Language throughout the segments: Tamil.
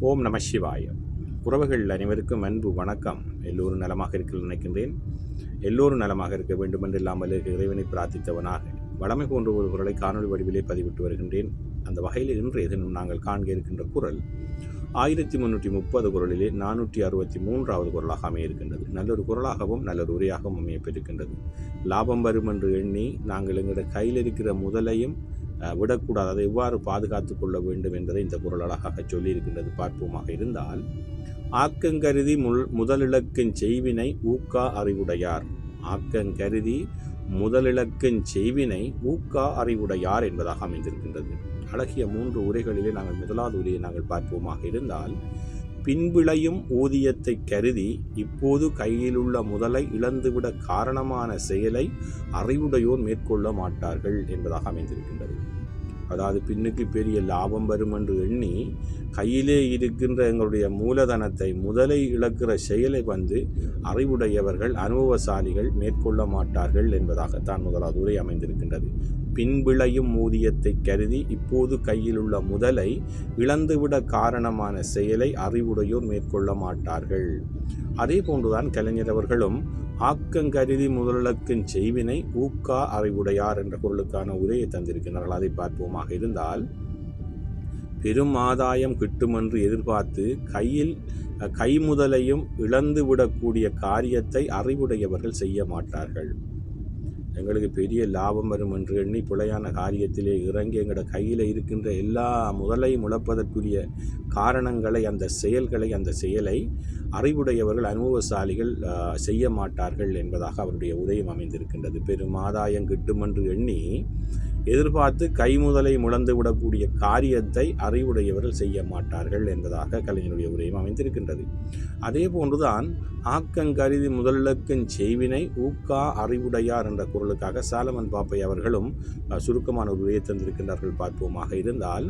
ஓம் நம சிவாய. உறவுகள் அனைவருக்கும் அன்பு வணக்கம். எல்லோரும் நலமாக இருக்க நினைக்கின்றேன். எல்லோரும் நலமாக இருக்க வேண்டும் என்று இல்லாமல் இறைவனை பிரார்த்தித்தவனாக வளமை போன்ற ஒரு குரலை காணொலி வடிவிலே பதிவிட்டு வருகின்றேன். அந்த வகையில் இன்றைய தினம் நாங்கள் காண்க இருக்கின்ற குரல் 1330 குரலிலே 463வது குரலாக அமைய இருக்கின்றது. நல்லொரு குரலாகவும் நல்லொரு உரையாகவும் அமையப்பெற்றிருக்கின்றது. லாபம் வரும் என்று எண்ணி நாங்கள் எங்களுடைய கையில் இருக்கிற முதலையும் விடக்கூடாது, அதை எவ்வாறு பாதுகாத்து கொள்ள வேண்டும் என்பதை இந்த குரல் அழகாக சொல்லியிருக்கின்றது. பார்ப்போமாக இருந்தால், ஆக்கங்கருதி முதலிழக்கின் செய்வினை ஊக்கா அறிவுடையார். ஆக்கங்கருதி முதலிழக்கின் செய்வினை ஊக்கா அறிவுடையார் என்பதாக அமைந்திருக்கின்றது. அழகிய 3 உரைகளிலே நாங்கள் முதலாவது உரையை நாங்கள் பார்ப்போமாக இருந்தால், பின்விளையும் ஊதியத்தை கருதி இப்போது கையிலுள்ள முதலை இழந்துவிட காரணமான செயலை அறிவுடையோர் மேற்கொள்ள மாட்டார்கள் என்பதாக அமைந்திருக்கின்றது. அதாவது பின்னுக்கு பெரிய லாபம் வரும் என்று எண்ணி கையிலே இருக்கின்ற எங்களுடைய மூலதனத்தை முதலை இழக்கிற செயலை அறிவுடையவர்கள் அனுபவசாலிகள் மேற்கொள்ள மாட்டார்கள் என்பதாகத்தான் முதலாவது உரை அமைந்திருக்கின்றது. பின்விளையும் ஊதியத்தை கருதி இப்போது கையில் உள்ள முதலை இழந்துவிட காரணமான செயலை அறிவுடையோர் மேற்கொள்ள மாட்டார்கள். அதே போன்றுதான் கலைஞர் அவர்களும் ஆக்கங்கருதி முதலிழக்கின் செய்வினை ஊக்கா அறிவுடையார் என்ற பொருளுக்கான உரையை தந்திருக்கிறார்கள். அதை பார்ப்போமாக இருந்தால், பெரும் ஆதாயம் கிட்டுமென்று எதிர்பார்த்து கைமுதலையும் இழந்துவிடக்கூடிய காரியத்தை அறிவுடையவர்கள் செய்ய மாட்டார்கள். எங்களுக்கு பெரிய லாபம் வரும் என்று எண்ணி பிழையான காரியத்திலே இறங்கி எங்களோட கையில் இருக்கின்ற எல்லா முதலையும் இழப்பதற்குரிய காரணங்களை, அந்த செயலை அறிவுடையவர்கள் அனுபவசாலிகள் செய்ய மாட்டார்கள் என்பதாக அவருடைய உதயம் அமைந்திருக்கின்றது. பெரும் ஆதாயம் கிட்டும் என்று எண்ணி எதிர்பார்த்து கைமுதலை முழந்து விடக்கூடிய காரியத்தை அறிவுடையவர்கள் செய்ய மாட்டார்கள் என்பதாக கலைஞருடைய உரையும் அமைந்திருக்கின்றது. அதே போன்றுதான் ஆக்கங்கருதி முதலிழக்கின் செய்வினை ஊக்கா அறிவுடையார் என்ற குரலுக்காக சாலமன் பாப்பை அவர்களும் சுருக்கமான ஒரு உரையை தந்திருக்கின்றார்கள். பார்ப்போமாக இருந்தால்,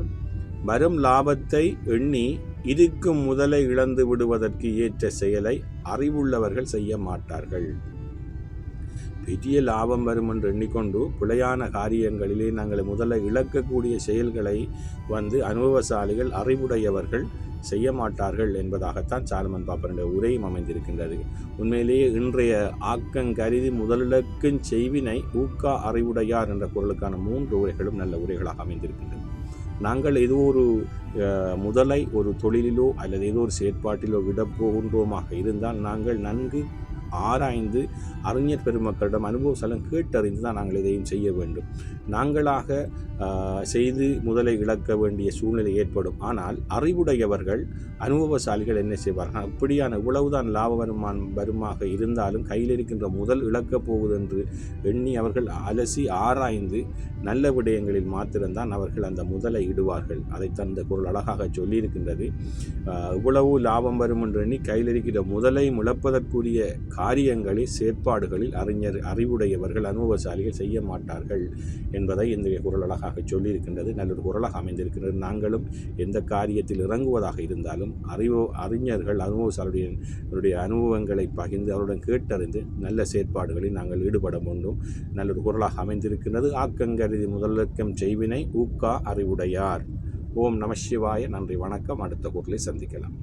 வரும் லாபத்தை எண்ணி இருக்கும் முதலை இழந்து விடுவதற்கு ஏற்ற செயலை அறிவுள்ளவர்கள் செய்ய மாட்டார்கள். பெரிய லாபம் வரும் என்று எண்ணிக்கொண்டு பிழையான காரியங்களிலே நாங்கள் முதல்ல இழக்கக்கூடிய செயல்களை அனுபவசாலிகள் அறிவுடையவர்கள் செய்ய மாட்டார்கள் என்பதாகத்தான் சாலமன் பாப்பனுடைய உரையும் அமைந்திருக்கின்றது. உண்மையிலேயே இன்றைய ஆக்கங்கருதி முதலிழக்கின் செய்வினை ஊக்கா அறிவுடையார் என்ற குரலுக்கான 3 உரைகளும் நல்ல உரைகளாக அமைந்திருக்கின்றன. நாங்கள் ஏதோ ஒரு முதலை ஒரு தொழிலிலோ அல்லது ஏதோ ஒரு செயற்பாட்டிலோ விடப்போகின்றோமாக இருந்தால் நாங்கள் நன்கு ஆராய்ந்து அறிஞர் பெருமக்களிடம் அனுபவசாலம் கேட்டறிந்து தான் நாங்கள் இதையும் செய்ய வேண்டும். நாங்களாக செய்து முதலை இழக்க வேண்டிய சூழ்நிலை ஏற்படும். ஆனால் அறிவுடையவர்கள் அனுபவசாலிகள் என்ன செய்வார்கள்? அப்படியான இவ்வளவுதான் லாப வருமாக இருந்தாலும் கையில் இருக்கின்ற முதல் இழக்கப் போகுது என்று எண்ணி அவர்கள் அலசி ஆராய்ந்து நல்ல விடயங்களில் மாத்திரம்தான் அவர்கள் அந்த முதலை இடுவார்கள். அதை தந்த குரல் அழகாக சொல்லியிருக்கின்றது. இவ்வளவு லாபம் வரும் என்று எண்ணி கையில் இருக்கிற முதலை இழப்பதற்குரிய காரியங்களில் செயற்பாடுகளில் அறிவுடையவர்கள் அனுபவசாலிகள் செய்ய மாட்டார்கள் என்பதை இந்த குரல் அழகாக சொல்லியிருக்கின்றது. நல்லொரு குரலாக அமைந்திருக்கின்றது. நாங்களும் எந்த காரியத்தில் இறங்குவதாக இருந்தாலும் அறிஞர்கள் அனுபவசாலியுடைய அனுபவங்களை பகிர்ந்து அவருடன் கேட்டறிந்து நல்ல செயற்பாடுகளில் நாங்கள் ஈடுபட வேண்டும். நல்லொரு குரலாக அமைந்திருக்கின்றது. ஆக்கங்கருதி முதலிழக்கும் செய்வினை ஊக்கா அறிவுடையார். ஓம் நம சிவாய. நன்றி, வணக்கம். அடுத்த குரலை சந்திக்கலாம்.